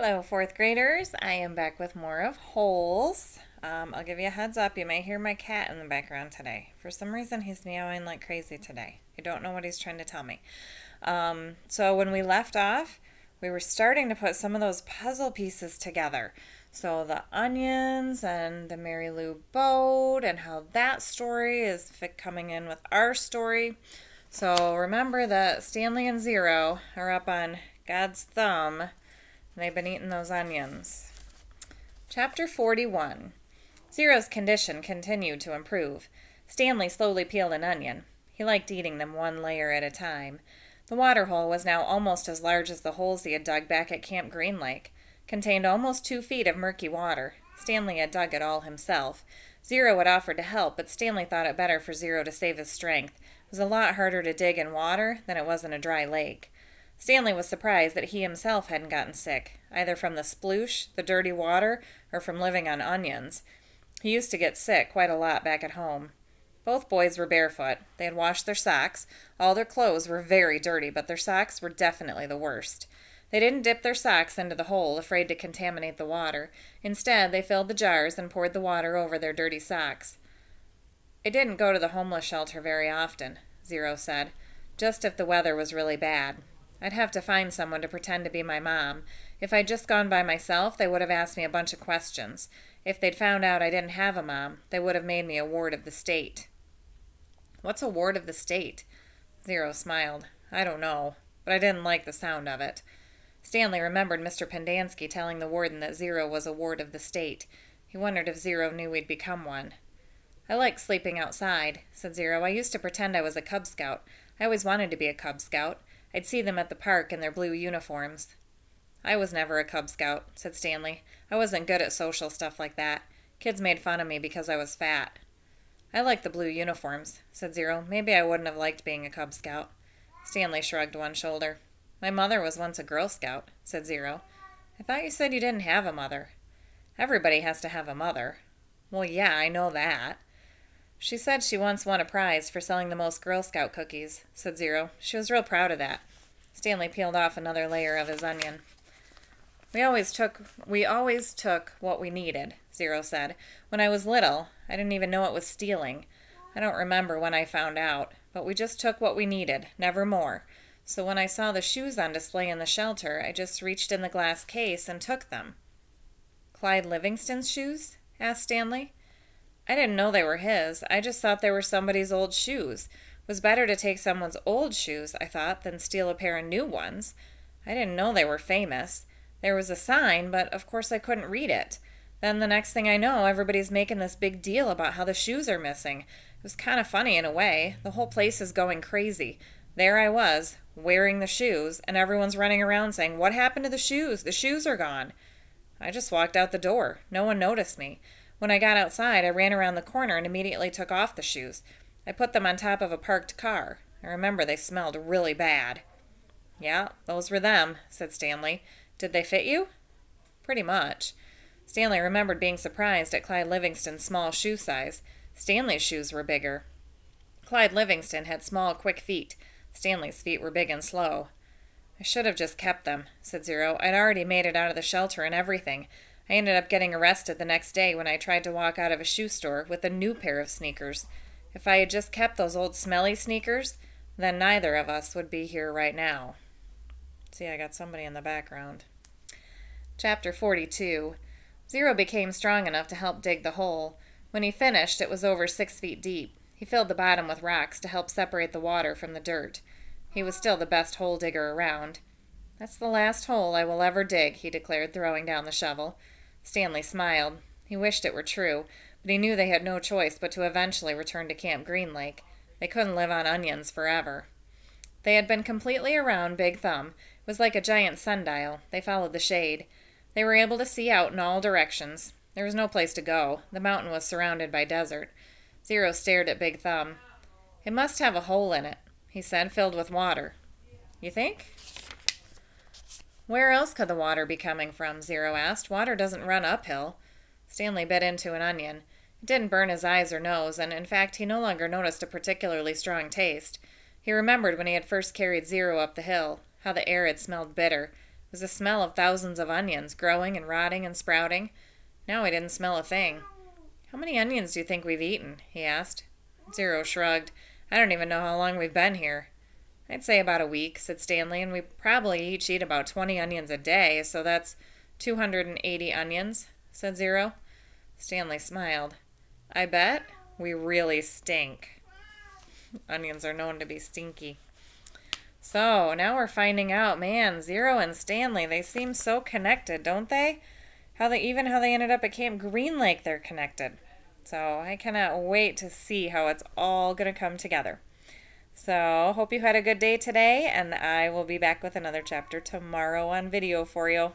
Hello, fourth graders. I am back with more of Holes. I'll give you a heads up. You may hear my cat in the background today. For some reason, he's meowing like crazy today. I don't know what he's trying to tell me. So when we left off, we were starting to put some of those puzzle pieces together. So the onions and the Mary Lou boat and how that story is coming in with our story. So remember that Stanley and Zero are up on God's thumb. They've been eating those onions. Chapter 41. Zero's condition continued to improve. Stanley slowly peeled an onion. He liked eating them one layer at a time. The water hole was now almost as large as the holes he had dug back at Camp Green Lake. Contained almost 2 feet of murky water. Stanley had dug it all himself. Zero had offered to help, but Stanley thought it better for Zero to save his strength. It was a lot harder to dig in water than it was in a dry lake. Stanley was surprised that he himself hadn't gotten sick, either from the sploosh, the dirty water, or from living on onions. He used to get sick quite a lot back at home. Both boys were barefoot. They had washed their socks. All their clothes were very dirty, but their socks were definitely the worst. They didn't dip their socks into the hole, afraid to contaminate the water. Instead, they filled the jars and poured the water over their dirty socks. "I didn't go to the homeless shelter very often," Zero said, "just if the weather was really bad. I'd have to find someone to pretend to be my mom. If I'd just gone by myself, they would have asked me a bunch of questions. If they'd found out I didn't have a mom, they would have made me a ward of the state." "What's a ward of the state?" Zero smiled. "I don't know, but I didn't like the sound of it." Stanley remembered Mr. Pendanski telling the warden that Zero was a ward of the state. He wondered if Zero knew he'd become one. "I like sleeping outside," said Zero. "I used to pretend I was a Cub Scout. I always wanted to be a Cub Scout. I'd see them at the park in their blue uniforms." "I was never a Cub Scout," said Stanley. "I wasn't good at social stuff like that. Kids made fun of me because I was fat." "I like the blue uniforms," said Zero. "Maybe I wouldn't have liked being a Cub Scout." Stanley shrugged one shoulder. "My mother was once a Girl Scout," said Zero. "I thought you said you didn't have a mother." "Everybody has to have a mother." "Well, yeah, I know that." "She said she once won a prize for selling the most Girl Scout cookies," said Zero. "She was real proud of that." Stanley peeled off another layer of his onion. We always took what we needed," Zero said. "When I was little, I didn't even know it was stealing. I don't remember when I found out, but we just took what we needed, never more. So when I saw the shoes on display in the shelter, I just reached in the glass case and took them." "Clyde Livingston's shoes?" asked Stanley. "I didn't know they were his. I just thought they were somebody's old shoes. It was better to take someone's old shoes, I thought, than steal a pair of new ones. I didn't know they were famous. There was a sign, but of course I couldn't read it. Then the next thing I know, everybody's making this big deal about how the shoes are missing. It was kind of funny in a way. The whole place is going crazy. There I was, wearing the shoes, and everyone's running around saying, 'What happened to the shoes? The shoes are gone.' I just walked out the door. No one noticed me. When I got outside, I ran around the corner and immediately took off the shoes. I put them on top of a parked car. I remember they smelled really bad." "Yeah, those were them," said Stanley. "Did they fit you?" "Pretty much." Stanley remembered being surprised at Clyde Livingston's small shoe size. Stanley's shoes were bigger. Clyde Livingston had small, quick feet. Stanley's feet were big and slow. "I should have just kept them," said Zero. "I'd already made it out of the shelter and everything. I ended up getting arrested the next day when I tried to walk out of a shoe store with a new pair of sneakers. If I had just kept those old smelly sneakers, then neither of us would be here right now." See, I got somebody in the background. Chapter 42. Zero became strong enough to help dig the hole. When he finished, it was over 6 feet deep. He filled the bottom with rocks to help separate the water from the dirt. He was still the best hole digger around. "That's the last hole I will ever dig," he declared, throwing down the shovel. Stanley smiled. He wished it were true, but he knew they had no choice but to eventually return to Camp Green Lake. They couldn't live on onions forever. They had been completely around Big Thumb. It was like a giant sundial. They followed the shade. They were able to see out in all directions. There was no place to go. The mountain was surrounded by desert. Zero stared at Big Thumb. "It must have a hole in it," he said, "filled with water." "You think?" "Where else could the water be coming from?" Zero asked. "Water doesn't run uphill." Stanley bit into an onion. It didn't burn his eyes or nose, and in fact he no longer noticed a particularly strong taste. He remembered when he had first carried Zero up the hill, how the air had smelled bitter. was the smell of thousands of onions growing and rotting and sprouting. Now we didn't smell a thing. How many onions do you think we've eaten? He asked. Zero shrugged. I don't even know how long we've been here. I'd say about a week, said Stanley, and we probably each eat about 20 onions a day, so that's 280 onions, said Zero. Stanley smiled. I bet we really stink. Onions are known to be stinky. So, now we're finding out, man, Zero and Stanley, they seem so connected, don't they? How they ended up at Camp Green Lake, they're connected. So, I cannot wait to see how it's all going to come together. So, hope you had a good day today, and I will be back with another chapter tomorrow on video for you.